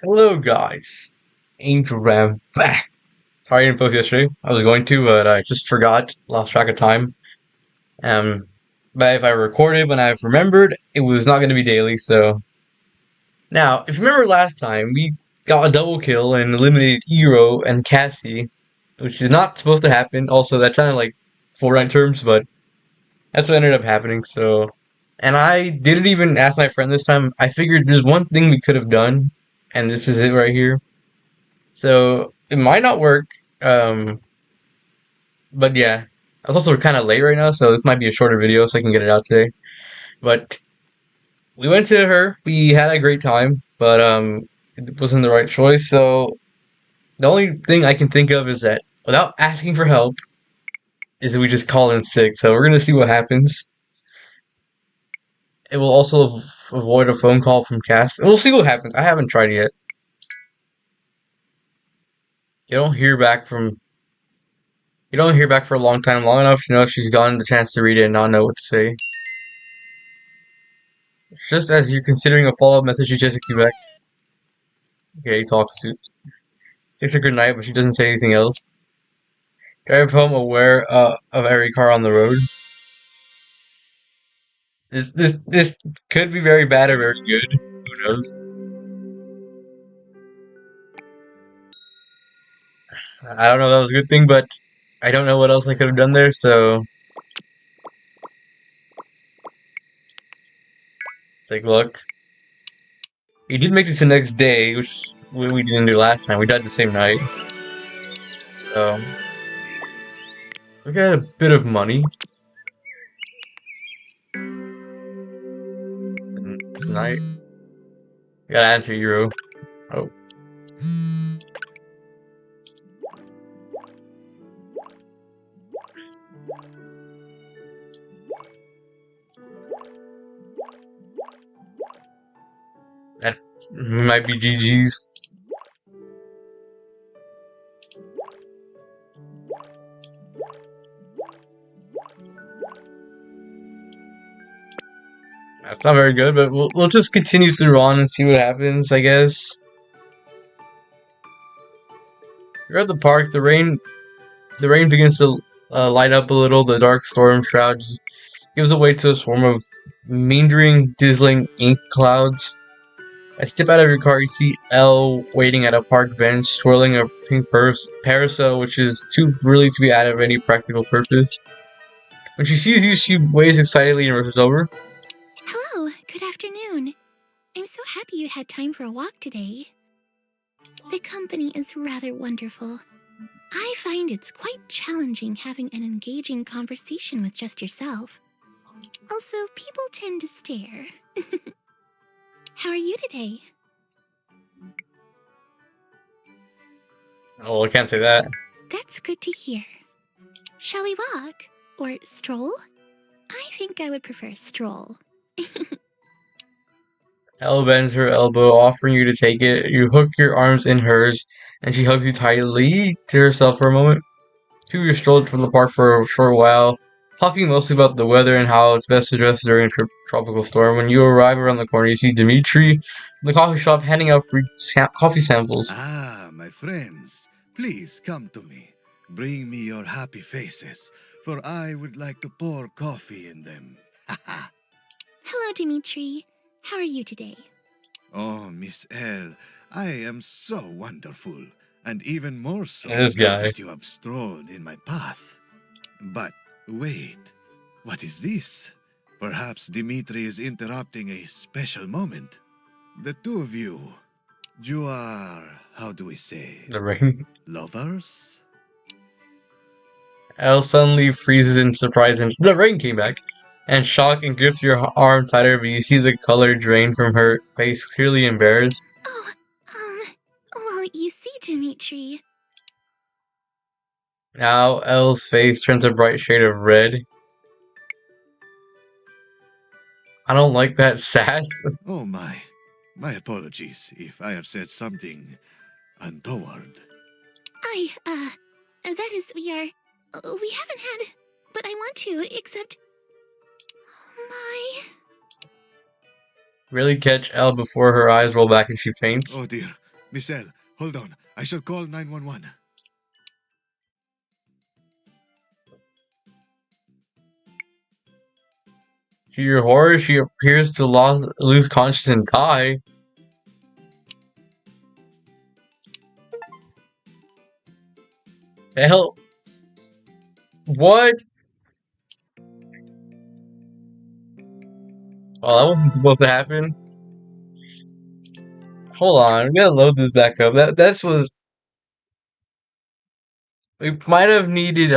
Hello guys, Angel Ram back. Sorry I didn't post yesterday. I was going to, but I just forgot, lost track of time. Um, but if I recorded when I remembered, it was not going to be daily. So now, if you remember last time, we got a double kill and eliminated Eero and Cassie, which is not supposed to happen. Also, that sounded like Fortnite terms, but that's what ended up happening. So, and I didn't even ask my friend this time. I figured there's one thing we could have done, and this is it right here. So it might not work. Um, but yeah, I was also kind of late right now, so this might be a shorter video, so I can get it out today. But we went to her. We had a great time, but it wasn't the right choice. So the only thing I can think of is that without asking for help, is that we just call in sick. So we're gonna see what happens. It will also avoid a phone call from Cass. We'll see what happens. I haven't tried yet. You don't hear back from. You don't hear back for a long time, long enough to know if she's gotten the chance to read it and not know what to say. Just as you're considering a follow-up message, she just texts you back. Okay, he talks to. Takes a good night, but she doesn't say anything else. Drive home aware of every car on the road. This could be very bad or very good. Who knows? I don't know if that was a good thing, but I don't know what else I could have done there, so take a look. We did make this the next day, which is what we didn't do last time. We died the same night. So we got a bit of money. And tonight. I gotta answer Euro. Oh. That might be GG's. That's not very good, but we'll just continue through on and see what happens, I guess. You're at the park. The rain begins to light up a little. The dark storm shroud gives way to a swarm of meandering, drizzling ink clouds. I step out of your car. You see Elle waiting at a park bench, twirling a pink parasol, which is too really to be out of any practical purpose. When she sees you, she waves excitedly and rushes over. Hello, good afternoon. I'm so happy you had time for a walk today. The company is rather wonderful. I find it's quite challenging having an engaging conversation with just yourself. Also, people tend to stare. How are you today? Oh, I can't say that. That's good to hear. Shall we walk? Or stroll? I think I would prefer stroll. Elle bends her elbow, offering you to take it. You hook your arms in hers, and she hugs you tightly to herself for a moment. Two of you strolled from the park for a short while, talking mostly about the weather and how it's best to dress during a tropical storm. When you arrive around the corner, you see Dimitri in the coffee shop handing out free coffee samples. Ah, my friends, please come to me. Bring me your happy faces, for I would like to pour coffee in them. Hello, Dimitri. How are you today? Oh, Miss L, I am so wonderful, and even more so And this now guy. that you have strolled in my path. But wait, what is this? Perhaps Dimitri is interrupting a special moment. The two of you are, how do we say, The rain. lovers? Elle suddenly freezes in surprise, and the rain came back. And shock and grips your arm tighter, but you see the color drain from her face, clearly embarrassed. Oh, well, you see, Dimitri. Now Elle's face turns a bright shade of red. I don't like that sass. Oh my apologies if I have said something untoward. That is, we haven't had, but I want to, except, oh my. Really catch Elle before her eyes roll back and she faints. Oh dear, Miss L, hold on. I shall call 911. To your horror, she appears to lose consciousness and die. The hell? What? Oh, that wasn't supposed to happen. Hold on, we gotta load this back up. That was. We might have needed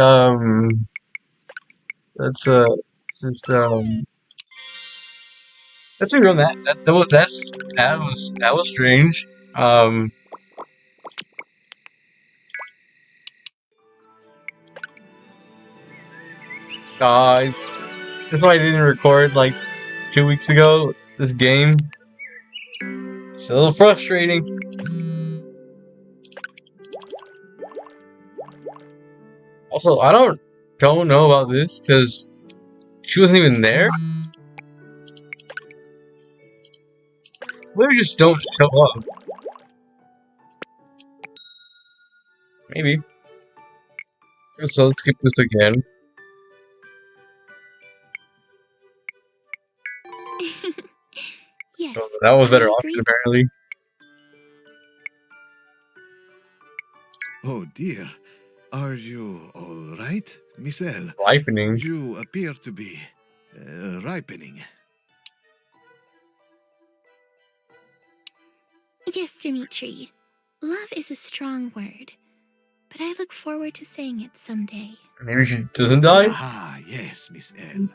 That's just that's a real that was strange. Guys, that's why I didn't record like 2 weeks ago. This game, it's a little frustrating. Also, I don't know about this because she wasn't even there. Maybe just don't show up. Maybe. So let's skip this again. Yes, Oh, that was a better I option agree. apparently. Oh dear. Are you all right, Miss L? Ripening. You appear to be ripening. Yes, Dimitri. Love is a strong word, but I look forward to saying it someday. Maybe she doesn't die. Aha, yes, Miss L.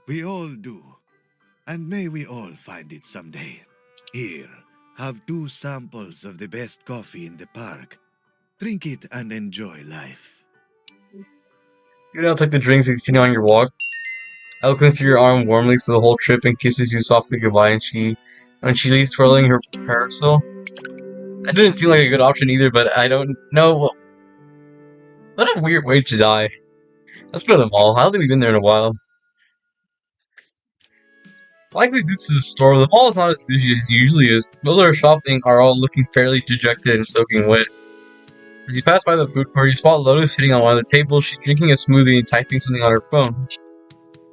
We all do. And may we all find it someday. Here, have 2 samples of the best coffee in the park. Drink it and enjoy life. You now take the drinks and continue on your walk. Elle clings to your arm warmly for the whole trip and kisses you softly goodbye. And when she leaves, twirling her parasol. That didn't seem like a good option either, but I don't know. What a weird way to die. Let's go to the mall. I don't think we've been there in a while. Likely due to the store, the mall is not as busy as it usually is. Those that are shopping are all looking fairly dejected and soaking wet. As you pass by the food court, you spot Lotus sitting on one of the tables. She's drinking a smoothie and typing something on her phone.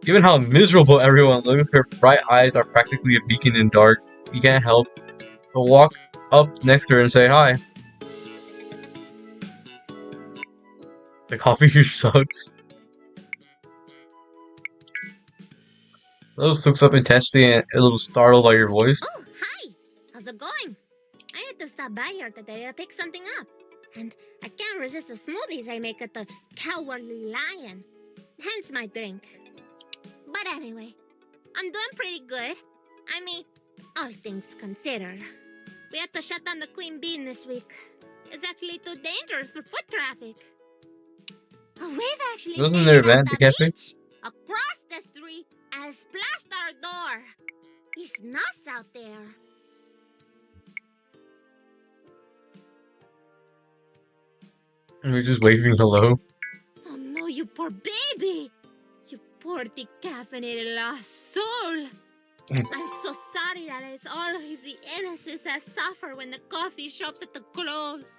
Given how miserable everyone looks, her bright eyes are practically a beacon in dark. You can't help but walk up next to her and say hi. The coffee here sucks. Lotus looks up intensely and a little startled by your voice. Oh, hi! How's it going? I had to stop by here today to pick something up. And I can't resist the smoothies I make at the Cowardly Lion. Hence my drink. But anyway, I'm doing pretty good. I mean, all things considered. We had to shut down the Queen Bean this week. It's actually too dangerous for foot traffic. We've actually Wasn't made there it a van up at the the cafe? beach, across the street, and splashed our door. It's nuts out there. And we're just waving hello. Oh no, you poor baby! You poor decaffeinated lost soul! I'm so sorry that it's always the innocents that suffer when the coffee shops at the close.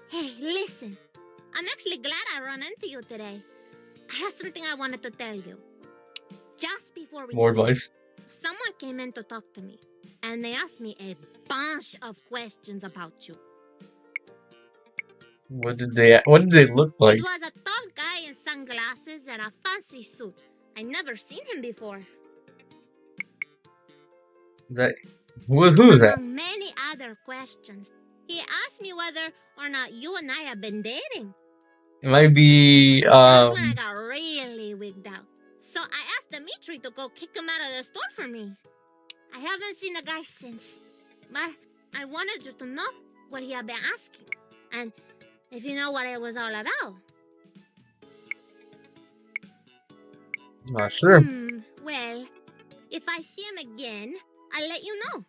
Hey, listen. I'm actually glad I ran into you today. I have something I wanted to tell you. Just before we More quit, advice. someone came in to talk to me, and they asked me a bunch of questions about you. What did they look like? It was a tall guy in sunglasses and a fancy suit. I never seen him before. Who was that? Among many other questions, he asked me whether or not you and I have been dating. It might be That's when I got really wigged out. So I asked Dimitri to go kick him out of the store for me. I haven't seen the guy since, but I wanted you to know what he had been asking, and if you know what it was all about. not sure. Well, if I see him again, I'll let you know.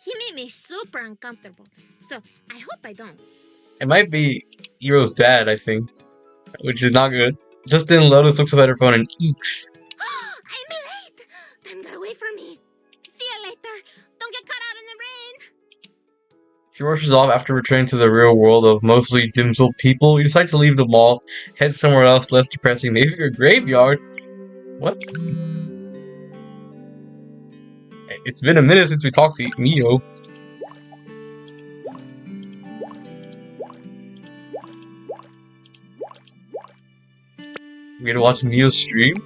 He made me super uncomfortable, so I hope I don't. It might be Hero's dad, I think, which is not good. Just then, Lotus looks up at her phone and eeks. I'm late! Time got away from me. See you later. Don't get caught out in the rain. She rushes off after returning to the real world of mostly dimsel people. You decide to leave the mall, head somewhere else less depressing, maybe a graveyard. What? It's been a minute since we talked to Mio. We had to watch Mio's stream.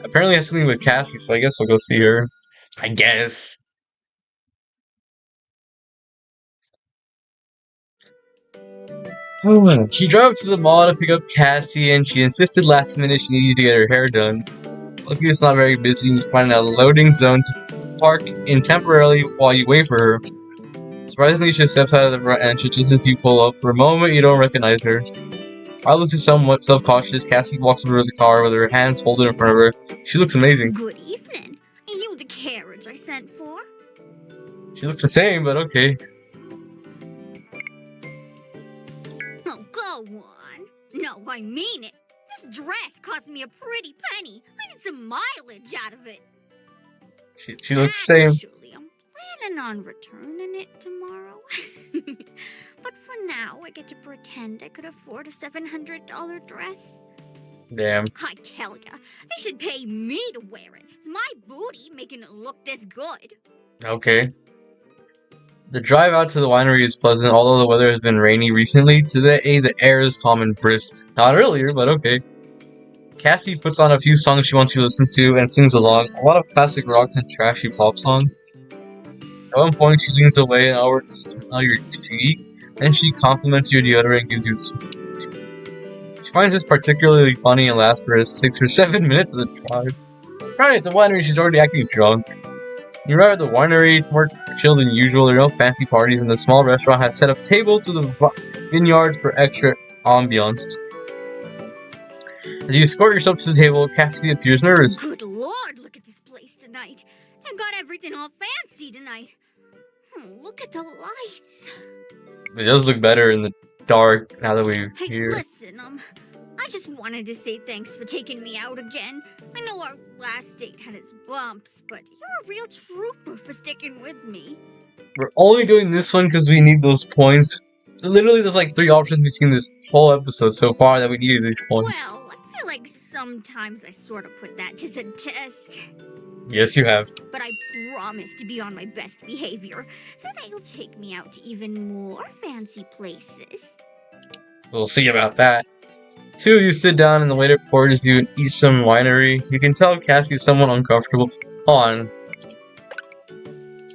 Apparently, it has something with Cassie, so I guess we'll go see her. I guess. She drove to the mall to pick up Cassie, and she insisted last minute she needed to get her hair done. Luckily, it's not very busy, and you find a loading zone to park in temporarily while you wait for her. Surprisingly, she steps out of the front entrance just as you pull up. For a moment, you don't recognize her. Obviously somewhat self-cautious, Cassie walks over to the car with her hands folded in front of her. She looks amazing. Good evening. Are you the carriage I sent for? She looks the same, but okay. Oh, go on. No, I mean it. This dress cost me a pretty penny. I need some mileage out of it. She looks the same. Actually, I'm planning on returning it tomorrow. But for now, I get to pretend I could afford a $700 dress. Damn. I tell ya, they should pay me to wear it. It's my booty making it look this good. Okay. The drive out to the winery is pleasant, although the weather has been rainy recently. Today, the air is calm and brisk. Not earlier, but okay. Cassie puts on a few songs she wants you to listen to and sings along. A lot of classic rock and trashy pop songs. At one point, she leans away and offers to smell your cheek. Then she compliments your deodorant and gives you a kiss. She finds this particularly funny and lasts for 6 or 7 minutes of the drive. Right at the winery, she's already acting drunk. You arrive at the winery, it's more chill than usual. There are no fancy parties, and the small restaurant has set up tables to the vineyard for extra ambiance. As you escort yourself to the table, Cassie appears nervous. Good lord, look at this place tonight. They've got everything all fancy tonight. Look at the lights. It does look better in the dark now that we're Hey, here. listen, I just wanted to say thanks for taking me out again. I know our last date had its bumps, but you're a real trooper for sticking with me. We're only doing this one because we need those points. Literally, there's like 3 options we've seen this whole episode so far that we needed these points. Well, I feel like sometimes I sort of put that to the test. Yes, you have. But I promise to be on my best behavior, so that you'll take me out to even more fancy places. We'll see about that. 2 of you sit down and the waiter pours you and eat some winery. You can tell Cassie's somewhat uncomfortable. Hold on.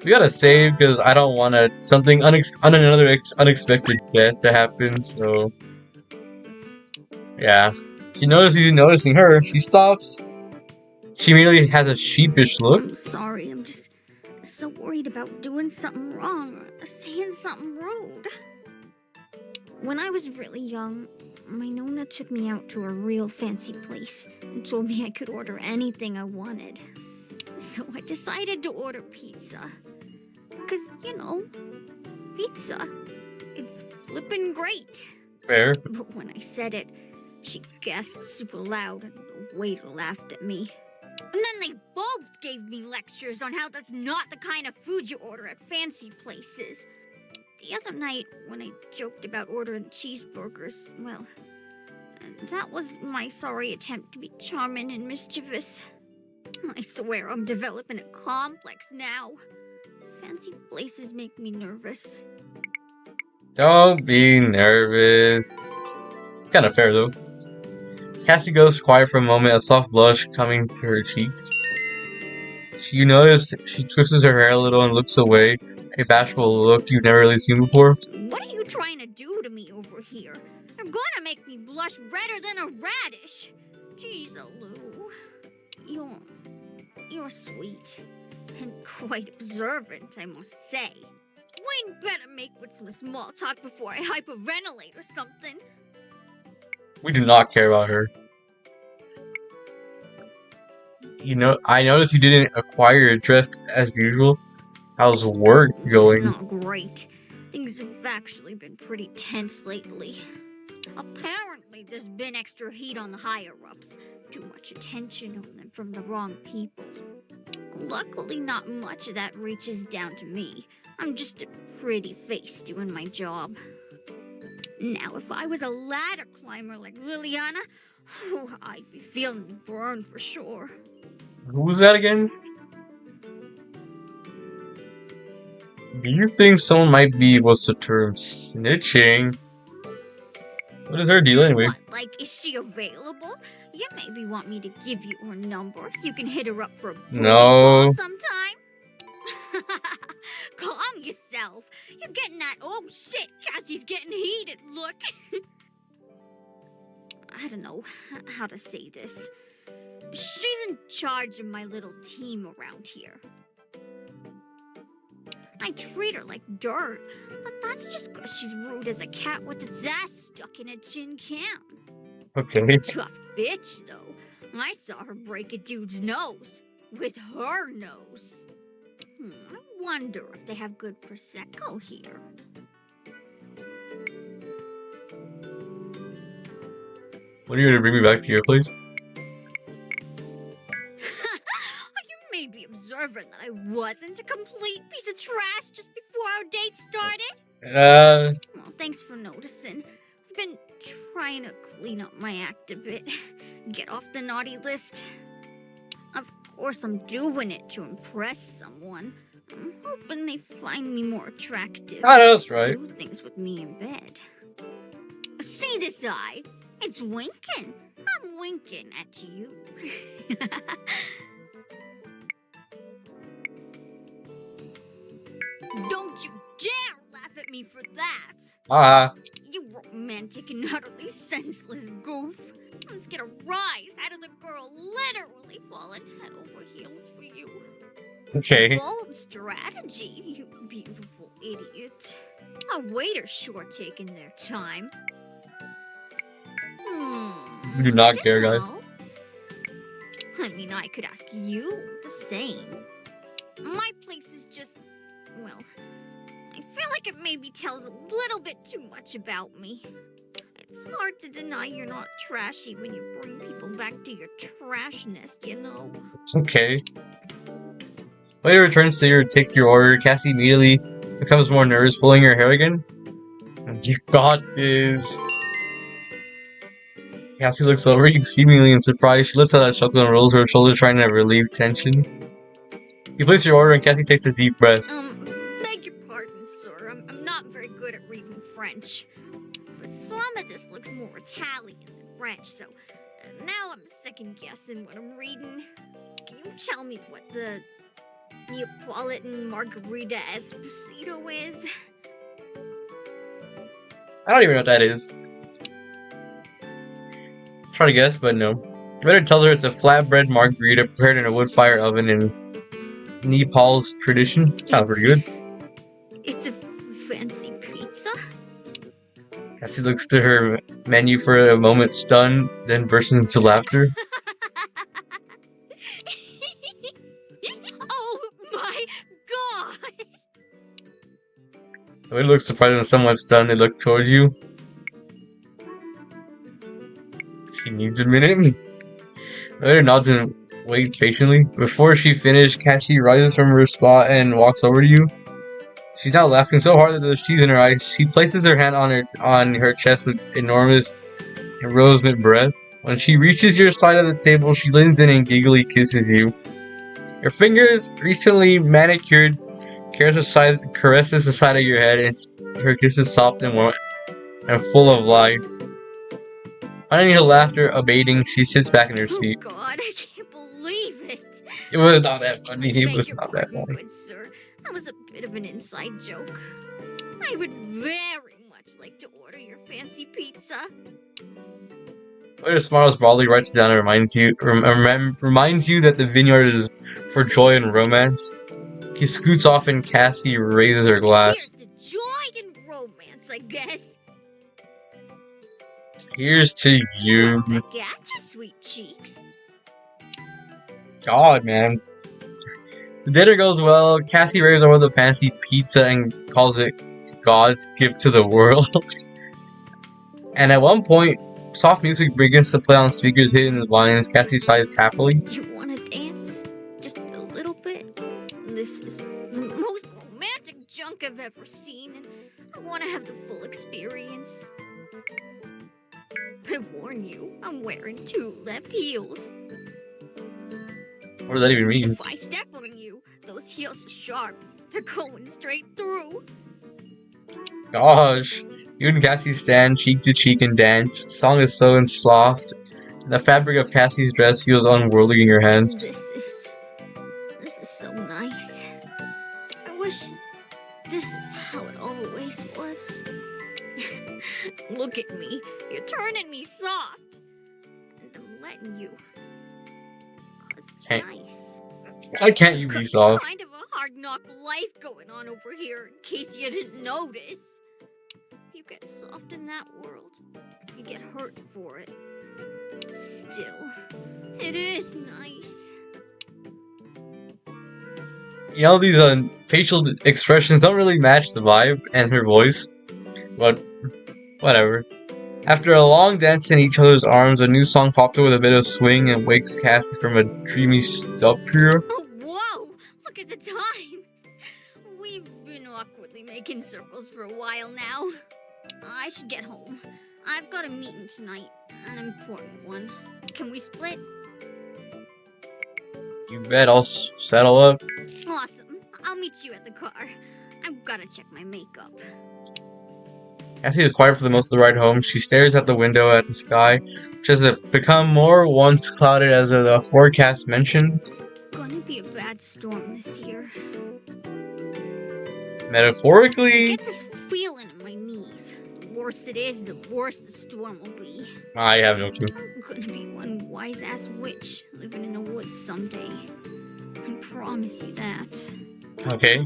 We gotta save because I don't want something unexpected death to happen. So yeah, she notices you noticing her. She stops. She immediately has a sheepish look. I'm sorry, I'm just so worried about doing something wrong or saying something rude. When I was really young, my Nona took me out to a real fancy place and told me I could order anything I wanted. So I decided to order pizza. Because, pizza. It's flippin' great. Fair. But when I said it, she gasped super loud and the waiter laughed at me. And then they both gave me lectures on how that's not the kind of food you order at fancy places. The other night, when I joked about ordering cheeseburgers, well, that was my sorry attempt to be charming and mischievous. I swear I'm developing a complex now. Fancy places make me nervous. Don't be nervous. Kind of fair though. Cassie goes quiet for a moment, a soft blush coming to her cheeks. You notice she twists her hair a little and looks away, a bashful look you've never really seen before. What are you trying to do to me over here? You're gonna make me blush redder than a radish. Jeez, Lou. You're sweet. And quite observant, I must say. We'd better make with some small talk before I hyperventilate or something. We do not care about her. I noticed you didn't acquire your dress as usual. How's work going? Not great. Things have actually been pretty tense lately. Apparently, there's been extra heat on the higher-ups. Too much attention on them from the wrong people. Luckily, not much of that reaches down to me. I'm just a pretty face doing my job. Now, if I was a ladder climber like Liliana, I'd be feeling the burn for sure. Who's that again? Do you think someone might be what's the term? Snitching? What is her deal anyway? What, like, is she available? You maybe want me to give you her number so you can hit her up for a booty No. call sometime? Calm yourself. You're getting that, oh shit, Cassie's getting heated look. I don't know how to say this. She's in charge of my little team around here. I treat her like dirt, but that's just because she's rude as a cat with its ass stuck in a tin can. Okay. Tough bitch, though. I saw her break a dude's nose. With her nose. I wonder if they have good Prosecco here. When are you gonna bring me back to your place? You may be observing that I wasn't a complete piece of trash just before our date started. Well, thanks for noticing. I've been trying to clean up my act a bit. Get off the naughty list. Of course, I'm doing it to impress someone. I'm hoping they find me more attractive. Ah, that's right. Do things with me in bed. See this eye? It's winking. I'm winking at you. Don't you dare laugh at me for that! Ah. You romantic and utterly senseless goof. Let's get a rise out of the girl literally falling head over heels for you. Okay. Bold strategy, you beautiful idiot. Our waiter's sure taking their time. We do not I care, don't guys. know. I mean, I could ask you the same. My place is just, well, I feel like it maybe tells a little bit too much about me. It's hard to deny you're not trashy when you bring people back to your trash nest, you know? Okay. Waiter returns to take your order. Cassie immediately becomes more nervous, pulling her hair again. You got this. Cassie looks over you, seemingly in surprise. She lifts out that chuckle and rolls her shoulders, trying to relieve tension. You place your order, and Cassie takes a deep breath. Beg your pardon, sir. I'm not very good at reading French. But some of this looks more Italian than French, so now I'm second-guessing what I'm reading. Can you tell me what the Neapolitan Margarita Esposito is? I don't even know what that is. Try to guess, but no. Waiter tells her it's a flatbread margarita prepared in a wood fire oven in Nepal's tradition. Sounds pretty good. It's a fancy pizza? Cassie looks to her menu for a moment, stunned, then bursts into laughter. Oh my god! The waiter looks surprised and somewhat stunned. They look towards you. She needs a minute. The waiter nods and waits patiently. Before she finishes, Cassie rises from her spot and walks over to you. She's now laughing so hard that there's tears in her eyes. She places her hand on her chest with enormous and rosebud breath. When she reaches your side of the table, she leans in and giggly kisses you. Her fingers, recently manicured, caresses the side of your head, and her kiss is soft and warm and full of life. Finding her laughter abating, she sits back in her seat. Oh god, I can't believe it! It was not that funny. I It beg was your not that pardon, funny. good sir. That was a bit of an inside joke. I would very much like to order your fancy pizza. Waiter smiles broadly, writes it down, and reminds you that the vineyard is for joy and romance. He scoots off, and Cassie raises her glass. Here's to joy and romance, I guess. Here's to you. Well, back at you, sweet cheeks. God, man. The dinner goes well. Cassie raves over the fancy pizza and calls it God's gift to the world. And at one point, soft music begins to play on speakers hidden in the vines. Cassie sighs happily. You wanna dance? Just a little bit? This is the most romantic junk ever seen, and I want to have the full experience. I warn you, I'm wearing 2 left heels. What does that even mean? If I step on you, those heels are sharp. They're going straight through. Gosh, you and Cassie stand cheek to cheek and dance. The song is so soft. The fabric of Cassie's dress feels unworldly in your hands. This is so nice. I wish this is how it always was. Look at me. You're turning me soft. And I'm letting you. 'Cause it's Hey. nice. Why can't you be soft? Kind of a hard knock life going on over here, in case you didn't notice. You get soft in that world. You get hurt for it. Still, it is nice. You know, these facial expressions don't really match the vibe and her voice, but whatever. After a long dance in each other's arms, a new song pops up with a bit of swing and wakes Cassie from a dreamy stupor. Oh, whoa! Look at the time! We've been awkwardly making circles for a while now. I should get home. I've got a meeting tonight, an important one. Can we split? You bet I'll settle up. Awesome. I'll meet you at the car. I've gotta check my makeup. Cassie is quiet for the most of the ride home. She stares at the window at the sky, which has become more once clouded as the forecast mentioned. It's gonna be a bad storm this year. I Metaphorically, get this feeling in my knees. The worse it is, the worse the storm will be. I have no clue. I'm gonna be one wise-ass witch living in the woods someday. I promise you that. Okay.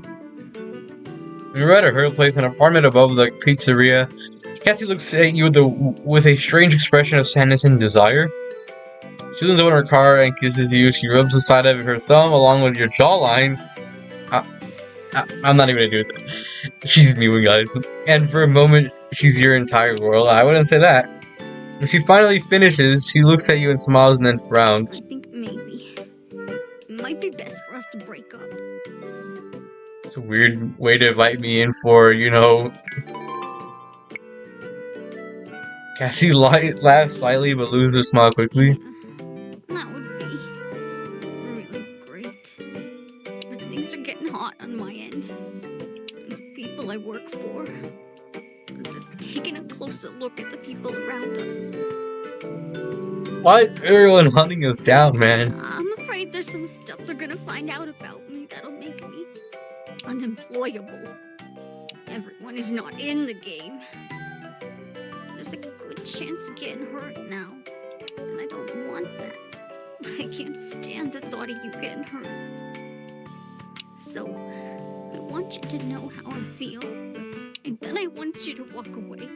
You're at her place, an apartment above the pizzeria. Cassie looks at you with a strange expression of sadness and desire. She leans over her car and kisses you. She rubs the side of her thumb along with your jawline. I'm not even gonna do it. She's mewing, guys. And for a moment, she's your entire world. I wouldn't say that. When she finally finishes, she looks at you and smiles and then I frowns. think maybe it might be best for us to break up. It's a weird way to invite me in for, you know... Cassie laughs slightly but loses her smile quickly. That would be really great. But things are getting hot on my end. The people I work for, they're taking a closer look at the people around us. Why is everyone hunting us down, man? I'm afraid there's some stuff they're gonna find out about me that'll make me unemployable. Everyone is not in the game. There's a good chance of getting hurt now, and I don't want that. I can't stand the thought of you getting hurt. So, I want you to know how I feel, and then I want you to walk away.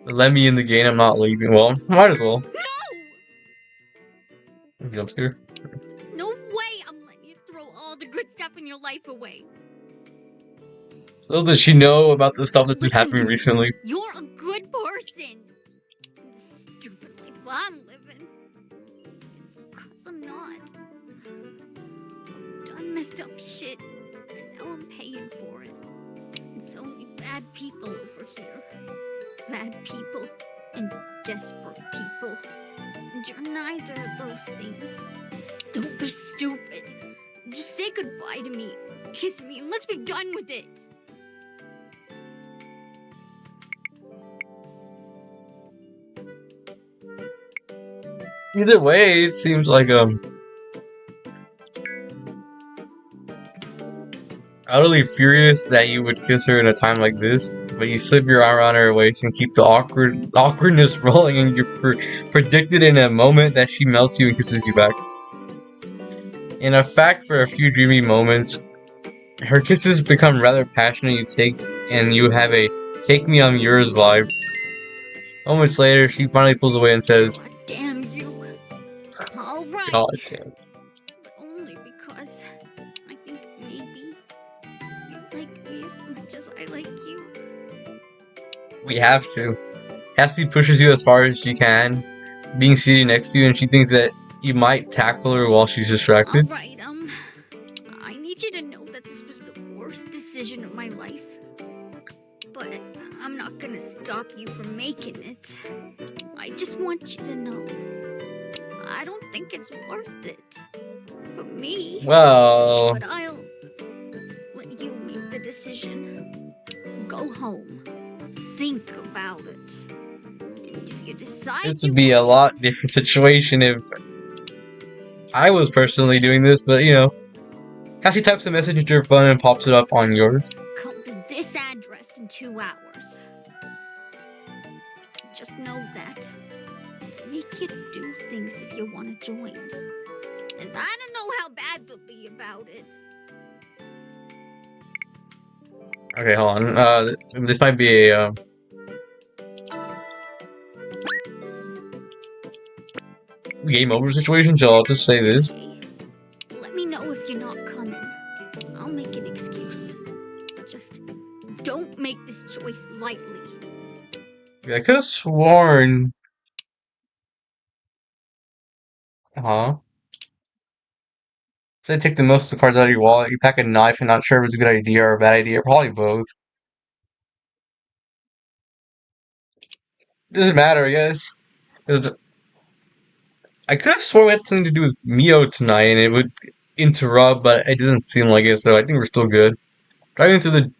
Let me in the game, I'm not leaving. Well, might as well. No! Jump scare. No way I'm letting you throw all the good stuff in your life away. Little does she know about the stuff that's been Listen happening to me. recently. You're a good person. The stupid life I'm living. It's 'cause I'm not. I've done messed up shit, and now I'm paying for it. It's only bad people over here. Bad people and desperate people. And you're neither of those things. Don't be stupid. Just say goodbye to me. Kiss me and let's be done with it. Either way, it seems like utterly furious that you would kiss her in a time like this, but you slip your arm around her waist and keep the awkwardness rolling, and you're predicted in a moment that she melts you and kisses you back. In a fact, for a few dreamy moments, her kisses become rather passionate. You have a "take me, I'm yours" vibe. Moments later, she finally pulls away and says, God damn you. All right. "God damn." But only because I think maybe you like me as much as I like you. We have to. Cassie pushes you as far as she can, being seated next to you, and she thinks that you might tackle her while she's distracted. Alright, I need you to know that this was the worst decision of I'm not gonna stop you from making it. I just want you to know, I don't think it's worth it. For me. Well, But I'll let you make the decision. Go home. Think about it. And if you it decide would you be a want lot different situation if I was personally doing this, but you know, Cassie types a message into your phone and pops it up on yours. come to this address in 2 hours. Just know that. They make you do things if you want to join. And I don't know how bad they'll be about it. Okay, hold on. This might be a game over situation, so I'll just say this. Okay. Let me know if you're not coming. I'll make an excuse. Just don't make this choice lightly. I could have sworn. Huh? Say take the most of the cards out of your wallet. You pack a knife. I'm not sure if it's a good idea or a bad idea. Probably both. Doesn't matter, I guess. 'Cause I could have sworn it had something to do with Mio tonight, and it would interrupt, but it didn't seem like it. So I think we're still good. Driving through the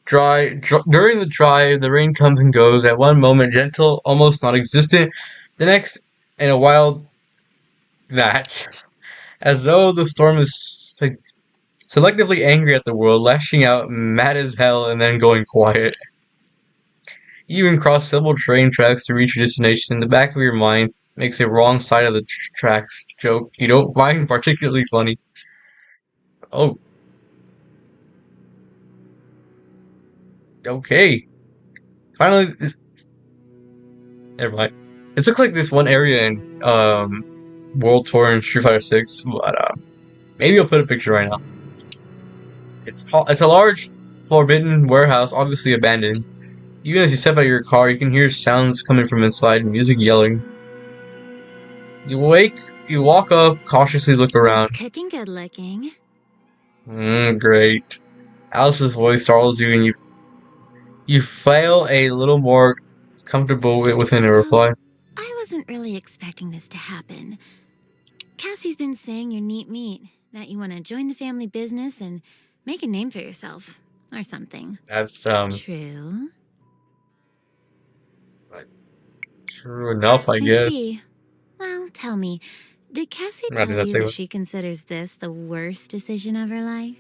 during the drive, the rain comes and goes. At one moment, gentle, almost non-existent. The next, in a wild that, as though the storm is like selectively angry at the world, lashing out, mad as hell, and then going quiet. You even cross several train tracks to reach your destination. In the back of your mind makes a wrong side of the tracks joke you don't find particularly funny. Oh, okay. Finally, this. Never mind. It looks like this one area in World Tour and Street Fighter 6, but maybe I'll put a picture right now. It's a large forbidden warehouse, obviously abandoned. Even as you step out of your car, you can hear sounds coming from inside, music yelling. You wake, you walk up, cautiously look around. What's cooking good looking? Great. Alice's voice startles you, and you feel a little more comfortable within a So, reply. I wasn't really expecting this to happen. Cassie's been saying you're neat meat, that you want to join the family business and make a name for yourself, or something. That's True? true enough, I I guess. see. Well, tell me, did Cassie I'm not in tell that you that segment. she considers this the worst decision of her life?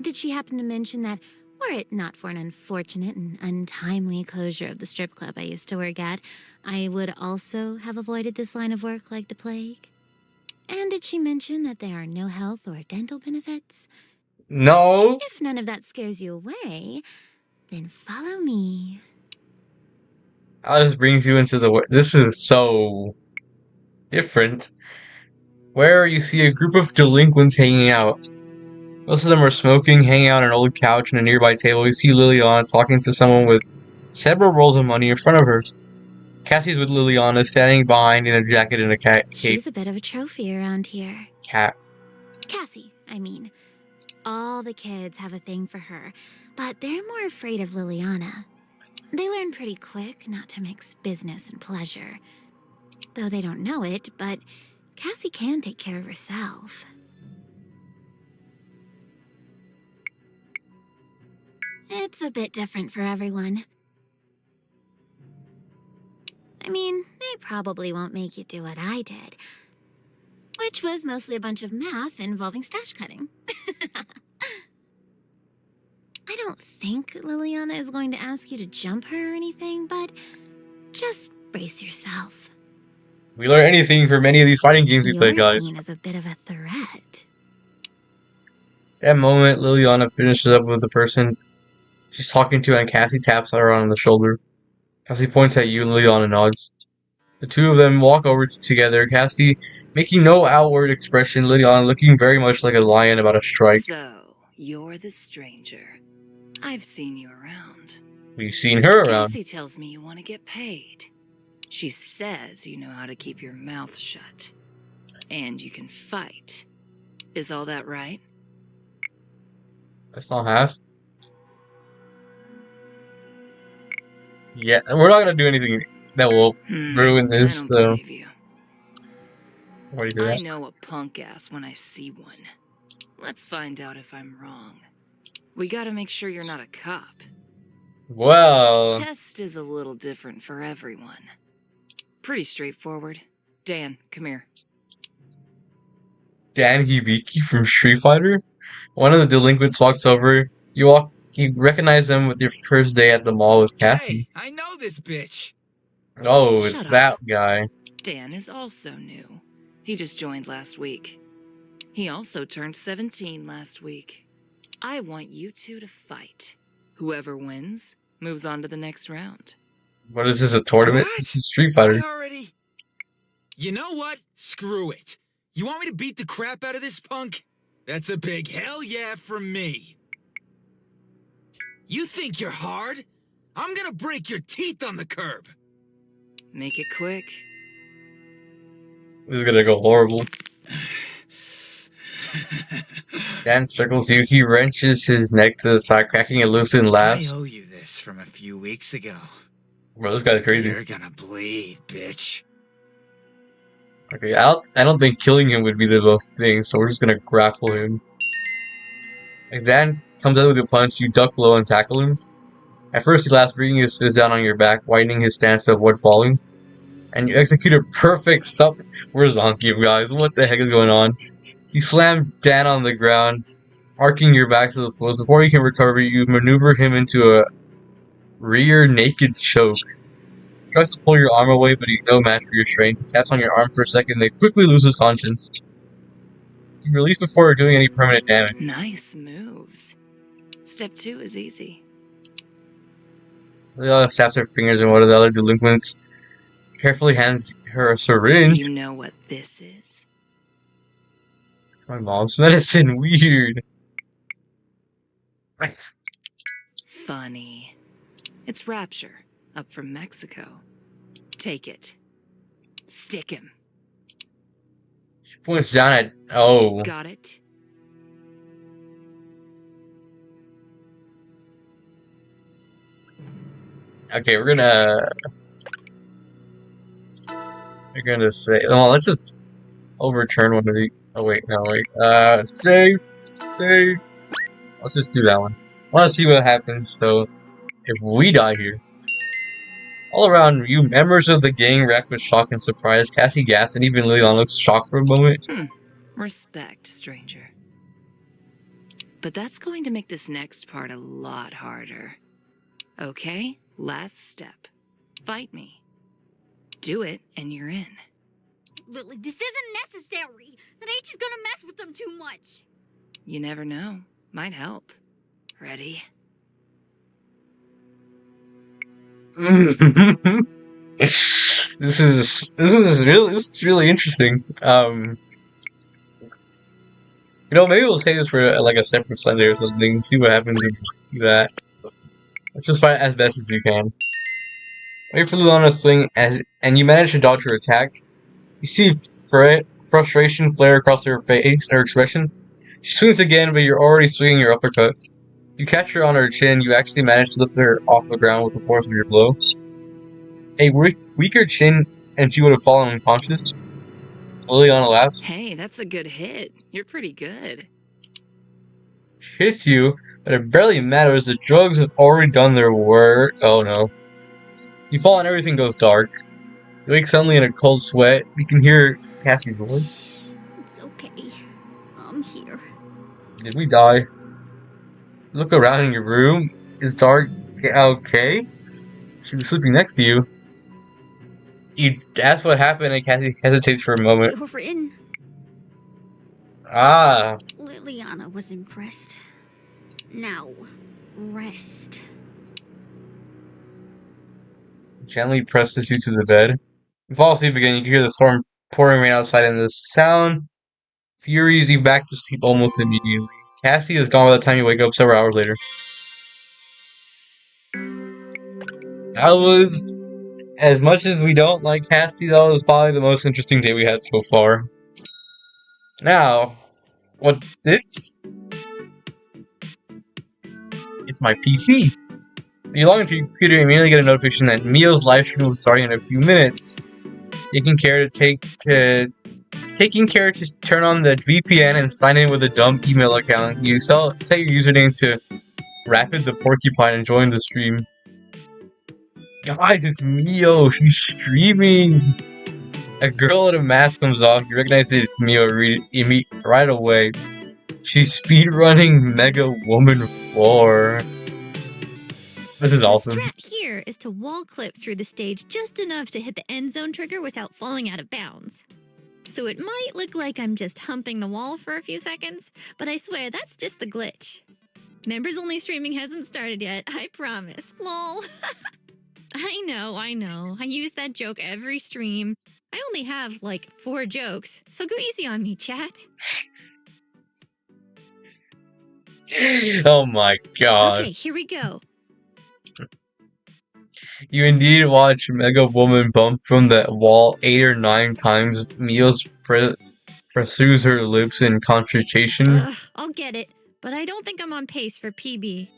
Did she happen to mention that, were it not for an unfortunate and untimely closure of the strip club I used to work at, I would also have avoided this line of work like the plague? And did she mention that there are no health or dental benefits? No, If none of that scares you away, then follow me. Alice brings you into the. This is so different. Where you see a group of delinquents hanging out. Most of them are smoking, hanging out on an old couch on a nearby table. You see Liliana talking to someone with several rolls of money in front of her. Cassie's with Liliana, standing behind in a jacket and a cape. She's a bit of a trophy around here. Cat. Cassie, I mean. All the kids have a thing for her, but they're more afraid of Liliana. They learn pretty quick not to mix business and pleasure. Though they don't know it, but Cassie can take care of herself. It's a bit different for everyone. I mean, they probably won't make you do what I did, which was mostly a bunch of math involving stash cutting. I don't think Liliana is going to ask you to jump her or anything, but just brace yourself. We learn anything from any of these fighting games we play, You're guys. seen as a bit of a threat. That moment, Liliana finishes up with the person she's talking to, and Cassie taps her on the shoulder. Cassie points at you, and Liliana nods. The two of them walk over together, Cassie making no outward expression, Liliana looking very much like a lion about to strike. So, you're the stranger. I've seen you around. We've seen her around. Cassie tells me you want to get paid. She says you know how to keep your mouth shut. And you can fight. Is all that right? That's not half. Yeah, we're not gonna do anything that will ruin I this. don't So, believe you. what do you say? I That? know a punk ass when I see one. Let's find out if I'm wrong. We gotta make sure you're not a cop. Well, Test is a little different for everyone. Pretty straightforward. Dan, come here. Dan Hibiki from Street Fighter. One of the delinquents walks over. You recognize them with your first day at the mall with Cassie. Hey, I know this bitch. Oh, it's Shut up. that guy. Dan is also new. He just joined last week. He also turned 17 last week. I want you two to fight. Whoever wins moves on to the next round. What is this, a tournament? This What? is Street Fighter. I already. You know what? Screw it. You want me to beat the crap out of this punk? That's a big hell yeah from me. You think you're hard? I'm gonna break your teeth on the curb. Make it quick. This is gonna go horrible. Dan circles you. He wrenches his neck to the side, cracking it loose and I laughs. owe you this from a few weeks ago. Bro, this guy's crazy. You're gonna bleed, bitch. Okay, I don't think killing him would be the best thing, so we're just gonna grapple him. Like Dan comes out with a punch, you duck low and tackle him. At first he laughs, bringing his fist down on your back, widening his stance to avoid falling. And you execute a perfect stop. Where's Zonky, guys? What the heck is going on? You slam Dan on the ground, arcing your back to the floor. Before he can recover, you maneuver him into a rear naked choke. He tries to pull your arm away, but he's no match for your strength. He taps on your arm for a second, then quickly loses conscience. You release before doing any permanent damage. Nice moves. Step 2 is easy. Leela snaps her fingers, and one of the other delinquents carefully hands her a Do syringe. you know what this is? It's my mom's medicine. Weird. Nice. Funny. It's Rapture, up from Mexico. Take it. Stick him. She points down at. Oh. Got it? Okay, we're gonna say. Oh, let's just overturn one of the. Oh wait, no wait. Save. Let's just do that one. I want to see what happens. So, if we die here, all around you, members of the gang react with shock and surprise. Cassie gasps, and even Leon looks shocked for a moment. Respect, stranger. But that's going to make this next part a lot harder. Okay, last step. Fight me. Do it, and you're in. Lily, this isn't necessary. That ain't just gonna mess with them too much. You never know. Might help. Ready? This is really interesting. Maybe we'll say this for like a separate Sunday or something. See what happens if we do that. Let's just fight as best as you can. Wait for Lulana to swing, and you manage to dodge her attack. You see frustration flare across her face, her expression. She swings again, but you're already swinging your uppercut. You catch her on her chin. You actually manage to lift her off the ground with the force of your blow. A weaker chin, and she would have fallen unconscious. Liliana laughs. Hey, that's a good hit. You're pretty good. She hits you, but it barely matters. The drugs have already done their work. Oh no. You fall and everything goes dark. You wake suddenly in a cold sweat. You can hear Cassie's voice. It's okay. I'm here. Did we die? Look around in your room. It's dark. Okay. She was sleeping next to you. You ask what happened, and Cassie hesitates for a moment. Over in. Ah. Liliana was impressed. Now, rest. Gently presses you to the bed. You fall asleep again. You can hear the storm pouring rain outside, and the sound furies you back to sleep almost immediately. Cassie is gone by the time you wake up several hours later. That was, as much as we don't like Cassie, that was probably the most interesting day we had so far. Now, what this? It's my PC. You log into your computer and immediately get a notification that Mio's live stream will be starting in a few minutes. Taking care to turn on the VPN and sign in with a dumb email account. You set your username to Rapid the Porcupine and join the stream. Guys, it's Mio. She's streaming. A girl with a mask comes off. You recognize it's Mio right away. She's speedrunning Mega Woman 4. This is awesome. The strat here is to wall clip through the stage just enough to hit the end zone trigger without falling out of bounds. So it might look like I'm just humping the wall for a few seconds, but I swear that's just the glitch. Members only streaming hasn't started yet, I promise. Lol. I know. I use that joke every stream. I only have like 4 jokes, so go easy on me, chat. Oh my god. Okay, here we go. You indeed watch Mega Woman bump from the wall 8 or 9 times. Meals pursues her lips in concentration. I'll get it, but I don't think I'm on pace for PB.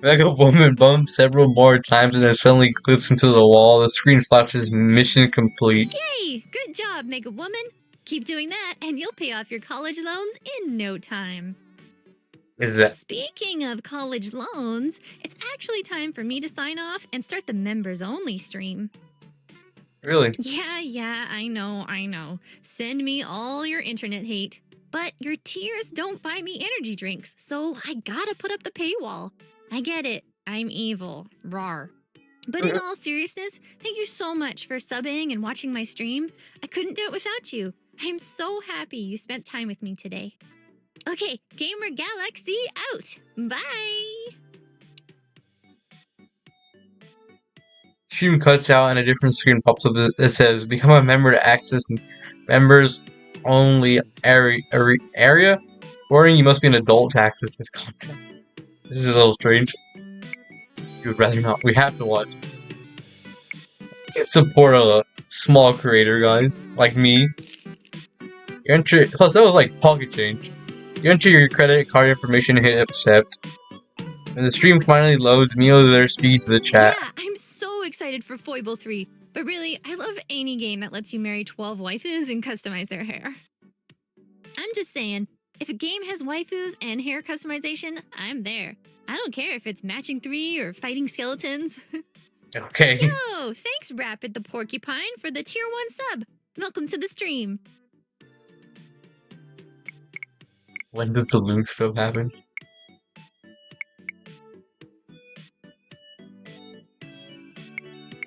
Mega Woman bumps several more times and then suddenly clips into the wall. The screen flashes mission complete. Yay! Good job, Mega Woman. Keep doing that and you'll pay off your college loans in no time. Is that? Speaking of college loans, it's actually time for me to sign off and start the members only stream. Really? Yeah, I know. Send me all your internet hate. But your tears don't buy me energy drinks, so I gotta put up the paywall. I get it. I'm evil. Rawr. But in all seriousness, thank you so much for subbing and watching my stream. I couldn't do it without you. I'm so happy you spent time with me today. Okay, Gamer Galaxy out. Bye! Stream cuts out and a different screen pops up that says, become a member to access members only area. Warning, you must be an adult to access this content. This is a little strange. You would rather not. We have to watch. Support a small creator, guys, like me. You enter, plus that was like pocket change. You enter your credit card information and hit accept. When the stream finally loads, Mio there speaks to the chat. Yeah, I'm so excited for Foible 3. But really, I love any game that lets you marry 12 waifus and customize their hair. I'm just saying, if a game has waifus and hair customization, I'm there. I don't care if it's matching 3 or fighting skeletons. Okay. Yo, thanks Rapid the Porcupine for the tier 1 sub. Welcome to the stream. When does the loot stuff happen?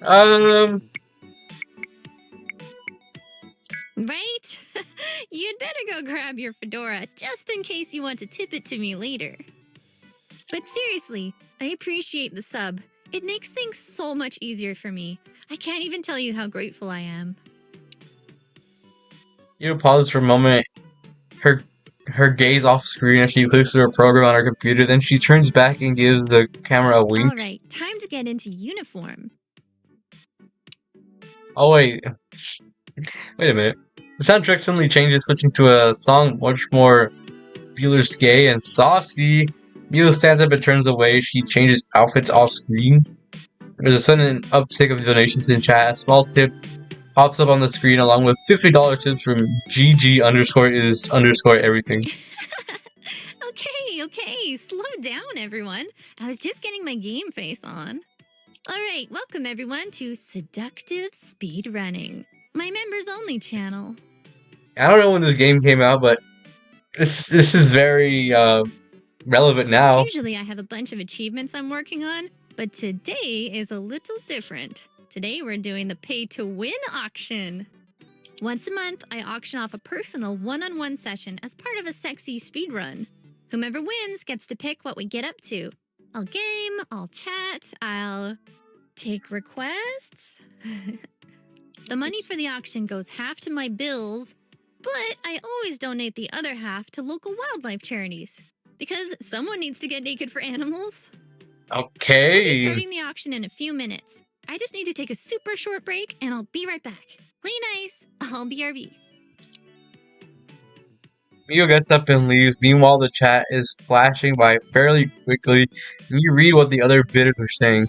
Right? You'd better go grab your fedora just in case you want to tip it to me later. But seriously, I appreciate the sub. It makes things so much easier for me. I can't even tell you how grateful I am. You pause for a moment. Her gaze off screen as she clicks through a program on her computer. Then she turns back and gives the camera a wink. All right, time to get into uniform. Oh wait a minute. The soundtrack suddenly changes, switching to a song much more Bueller's gay and saucy. Mio stands up and turns away. She changes outfits off screen. There's a sudden uptick of donations in chat. A small tip pops up on the screen along with $50 tips from GG_is_everything. Okay, slow down everyone. I was just getting my game face on. Alright, welcome everyone to Seductive Speedrunning, my members only channel. I don't know when this game came out, but this is very relevant now. Usually I have a bunch of achievements I'm working on, but today is a little different. Today we're doing the pay-to-win auction. Once a month, I auction off a personal one-on-one session as part of a sexy speedrun. Whomever wins gets to pick what we get up to. I'll game, I'll chat, I'll take requests. The money for the auction goes half to my bills, but I always donate the other half to local wildlife charities. Because someone needs to get naked for animals. Okay. I'll be starting the auction in a few minutes. I just need to take a super short break and I'll be right back. Play nice. I'll BRB. Mio gets up and leaves. Meanwhile, the chat is flashing by fairly quickly, and you read what the other bidders are saying.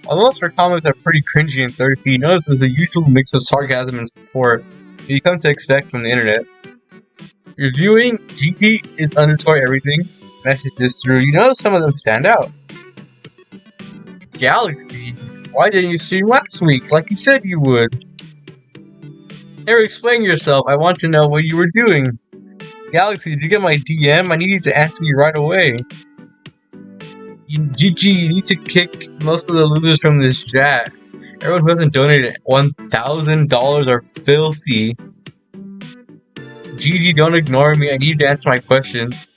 Although most of her comments are pretty cringy and thirsty, you notice there's a usual mix of sarcasm and support that you come to expect from the internet. Reviewing GT is underscore everything. Messages through, you notice some of them stand out. Galaxy, why didn't you stream last week like you said you would? Never explain yourself, I want to know what you were doing. Galaxy, did you get my DM? I need you to answer me right away. GG, you need to kick most of the losers from this chat. Everyone who hasn't donated $1,000 are filthy. GG, don't ignore me. I need you to answer my questions.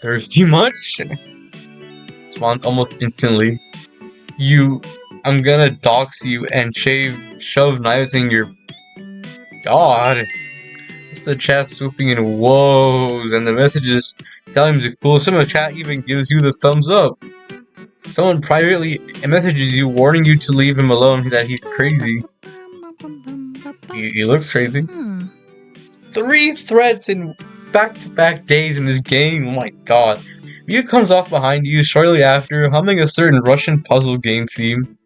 Thirsty much? Responds almost instantly. I'm gonna dox you and shove knives in your... God. It's the chat swooping in woes, and the messages telling him to cool. Some of the chat even gives you the thumbs up. Someone privately messages you, warning you to leave him alone, that he's crazy. He looks crazy. 3 threats in back-to-back days in this game, oh my god. Mia comes off behind you shortly after, humming a certain Russian puzzle game theme.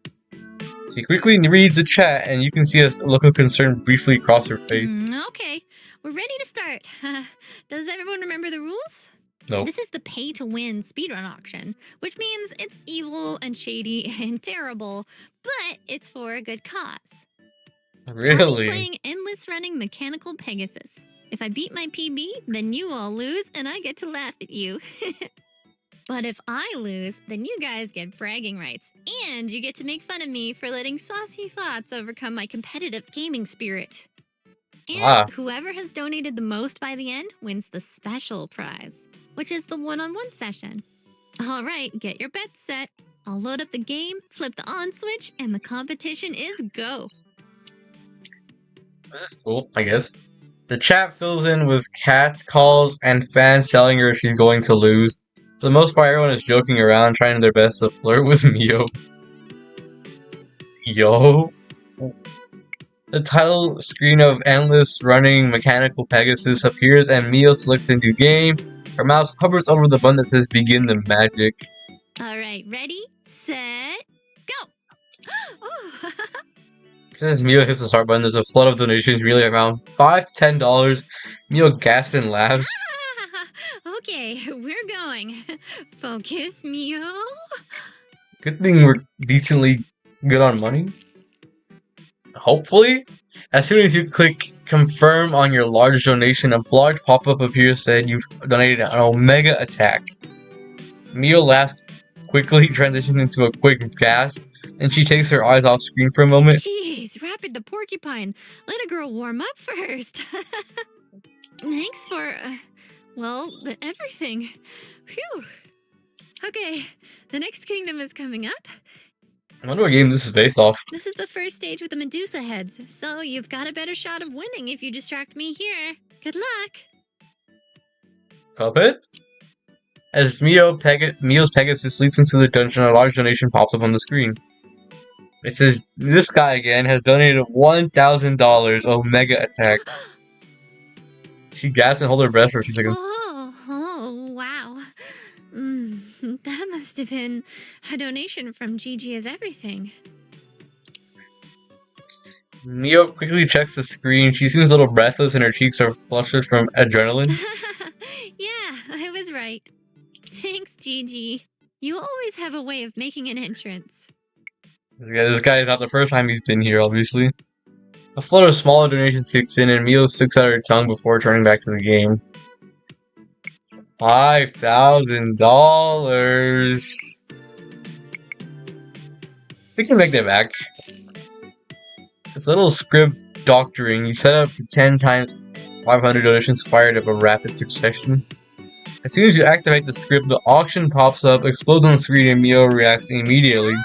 She quickly reads the chat, and you can see a look of concern briefly cross her face. Okay, we're ready to start. Does everyone remember the rules? No. This is the pay-to-win speedrun auction, which means it's evil and shady and terrible, but it's for a good cause. I'll be Really? playing endless running Mechanical Pegasus. If I beat my PB, then you all lose and I get to laugh at you. But if I lose, then you guys get bragging rights, and you get to make fun of me for letting saucy thoughts overcome my competitive gaming spirit. And whoever has donated the most by the end wins the special prize, which is the one-on-one session. All right, get your bets set. I'll load up the game, flip the on switch, and the competition is go. That's cool, I guess. The chat fills in with cat calls and fans telling her she's going to lose. For the most part, everyone is joking around, trying their best to flirt with Mio. Yo. The title screen of Endless Running Mechanical Pegasus appears and Mio selects a new game. Her mouse hovers over the button that says begin the magic. Alright, ready, set, go! Oh. As Mio hits the start button, there's a flood of donations, really around $5 to $10. Mio gasps and laughs. Okay, we're going. Focus, Mio. Good thing we're decently good on money. Hopefully. As soon as you click confirm on your large donation, a large pop-up appears saying you've donated an Omega attack. Mio laughs, quickly transitions into a quick gasp, and she takes her eyes off screen for a moment. Jeez, Rapid the Porcupine. Let a girl warm up first. Thanks for, everything. Phew. Okay, the next kingdom is coming up. I wonder what game this is based off. This is the first stage with the Medusa heads, so you've got a better shot of winning if you distract me here. Good luck! Puppet? As Mio's Pegasus sleeps into the dungeon, a large donation pops up on the screen. It says, this guy again has donated $1,000 Omega attack. She gasps and holds her breath for a few seconds. Oh, wow. That must have been a donation from GG is everything. Mio quickly checks the screen. She seems a little breathless and her cheeks are flushed from adrenaline. Yeah, I was right. Thanks, GG. You always have a way of making an entrance. This guy is not the first time he's been here, obviously. A flood of smaller donations kicks in and Mio sticks out her tongue before turning back to the game. $5,000. We can make that back. With little script doctoring, you set up to 10 times 500 donations fired up a rapid succession. As soon as you activate the script, the auction pops up, explodes on the screen, and Mio reacts immediately.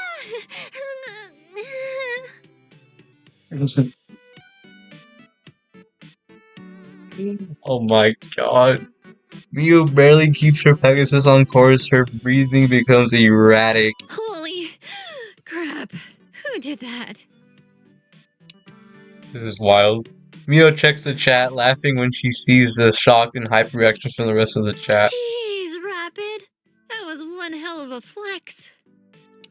Oh my god. Mio barely keeps her Pegasus on course, her breathing becomes erratic. Holy crap. Who did that? This is wild. Mio checks the chat, laughing when she sees the shocked and hype reactions from the rest of the chat. Jeez, Rapid. That was one hell of a flex.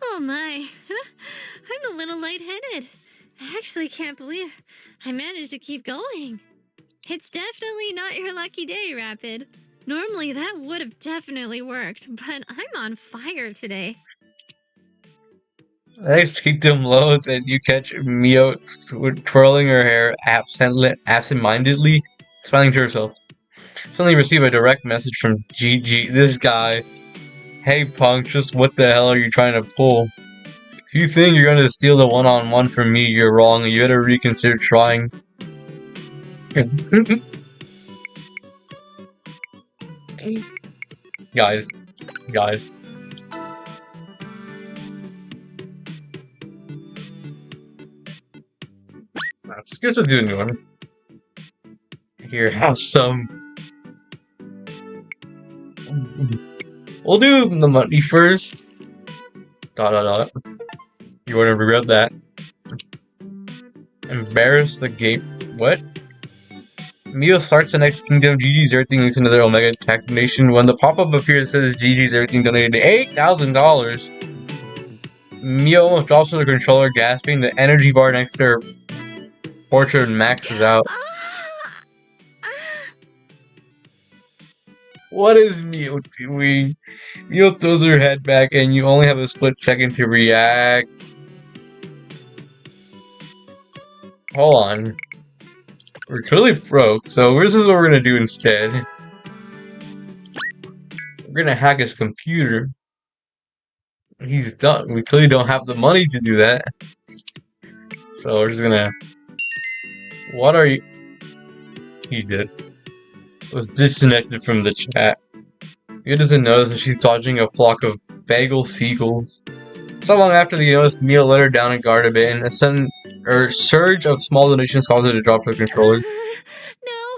Oh my. I'm a little lightheaded. I actually can't believe I managed to keep going. It's definitely not your lucky day, Rapid. Normally that would have definitely worked, but I'm on fire today. Next kingdom loads, and you catch Mio twirling her hair absent-mindedly, smiling to herself. Suddenly receive a direct message from GG, this guy. Hey punk, just what the hell are you trying to pull? If you think you're gonna steal the one-on-one from me, you're wrong, and you better reconsider trying. Guys. Let's do a new one. Here, have some. We'll do the money first. Dot dot dot. You wanna regret that. Embarrass the game. What? Mio starts the next kingdom. GG's everything links into their Omega Tech donation. When the pop-up appears, it says GG's everything donated $8,000. Mio almost drops to the controller, gasping. The energy bar next to her portrait maxes out. What is Mio doing? Mio throws her head back, and you only have a split second to react. Hold on. We're clearly broke, so this is what we're gonna do instead. We're gonna hack his computer. He's done. We clearly don't have the money to do that. So we're just gonna... What are you... He did. Was disconnected from the chat. Mio doesn't notice that she's dodging a flock of bagel seagulls. So long after the notice, Mio let her down and guard a bit, and a sudden surge of small donations caused her to drop her controller. No.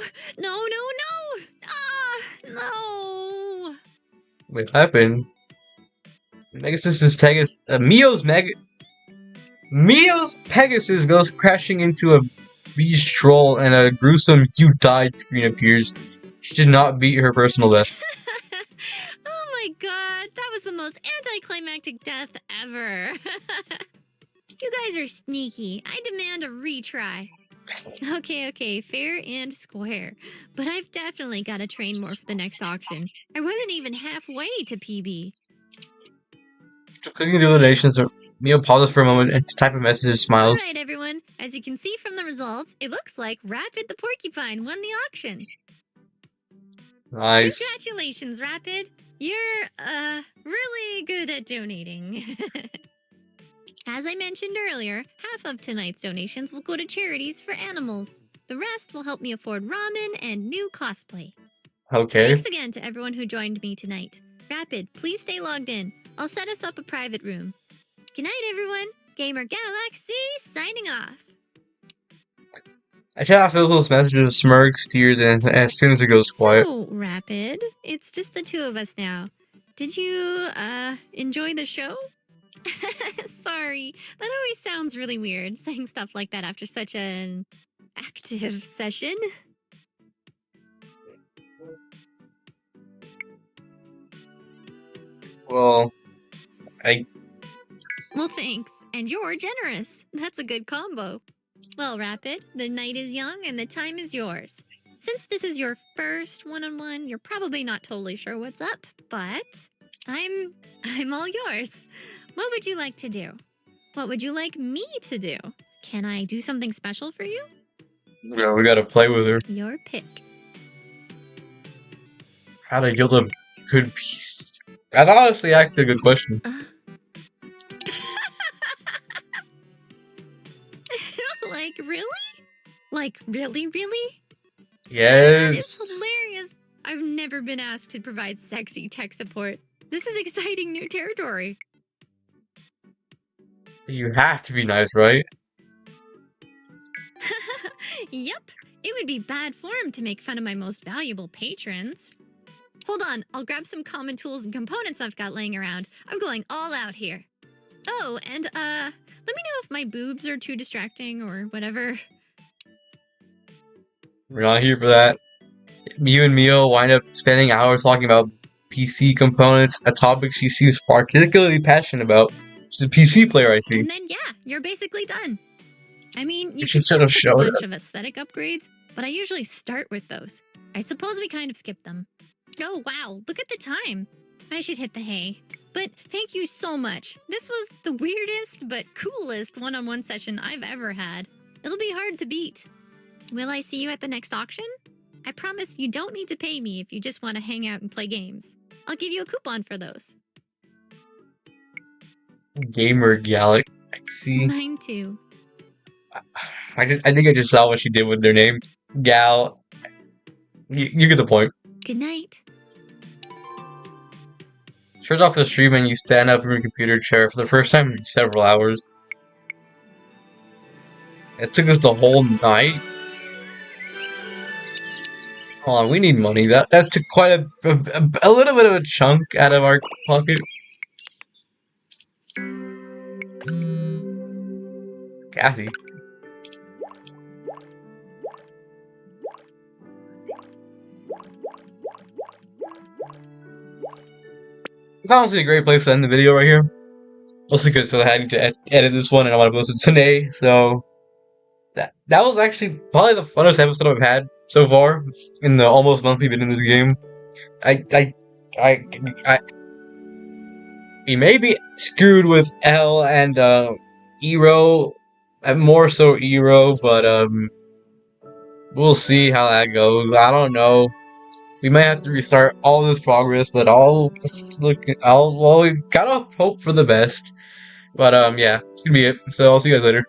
What happened? Pegasus's Mio's Pegasus goes crashing into a beast troll, and a gruesome "You died" screen appears. She did not beat her personal best. Oh my god, that was the most anticlimactic death ever. You guys are sneaky. I demand a retry. Okay, fair and square. But I've definitely got to train more for the next auction. I wasn't even halfway to PB. After clicking the donations, Mio pauses for a moment and to type a message and smiles. Alright everyone, as you can see from the results, it looks like Rapid the Porcupine won the auction. Nice. Congratulations, Rapid. You're, really good at donating. As I mentioned earlier, half of tonight's donations will go to charities for animals. The rest will help me afford ramen and new cosplay. Okay. Thanks again to everyone who joined me tonight. Rapid, please stay logged in. I'll set us up a private room. Good night, everyone. Gamer Galaxy signing off. I chat fills those messages with smirks, tears, and as soon as it goes quiet. So, Rapid, it's just the two of us now. Did you, enjoy the show? Sorry, that always sounds really weird, saying stuff like that after such an active session. Well, Well, thanks. And you're generous. That's a good combo. Well, Rapid, the night is young and the time is yours. Since this is your first one-on-one, you're probably not totally sure what's up, but I'm all yours. What would you like to do? What would you like me to do? Can I do something special for you? yeah, we gotta play with her. Your pick. How to yield a good piece? That's honestly actually a good question. Like, really? Like, really? Yes. That is hilarious. I've never been asked to provide sexy tech support. This is exciting new territory. You have to be nice, right? Yep. It would be bad form to make fun of my most valuable patrons. Hold on, I'll grab some common tools and components I've got laying around. I'm going all out here. Oh, and let me know if my boobs are too distracting or whatever. We're not here for that. You and Mio wind up spending hours talking about PC components, a topic she seems particularly passionate about. She's a PC player, I see. And then, yeah, you're basically done. I mean, you She could should still have pick a showed bunch of us. aesthetic upgrades, but I usually start with those. I suppose we kind of skip them. Oh, wow, look at the time. I should hit the hay. But thank you so much. This was the weirdest but coolest one-on-one session I've ever had. It'll be hard to beat. Will I see you at the next auction? I promise you don't need to pay me if you just want to hang out and play games. I'll give you a coupon for those. Gamer Galaxy. Mine too. I think I just saw what she did with their name. Gal. You get the point. Good night. Turns off the stream and you stand up in your computer chair for the first time in several hours. It took us the whole night. Hold on, we need money. That took quite a little bit of a chunk out of our pocket. Cassie. It's honestly a great place to end the video right here. Mostly because I had to edit this one and I want to post it today, so that was actually probably the funnest episode I've had so far in the almost month we've been in this game. We may be screwed with L and Eero, and more so Eero, but we'll see how that goes. I don't know. We might have to restart all this progress, but I'll we gotta hope for the best. But yeah, it's gonna be it. So I'll see you guys later.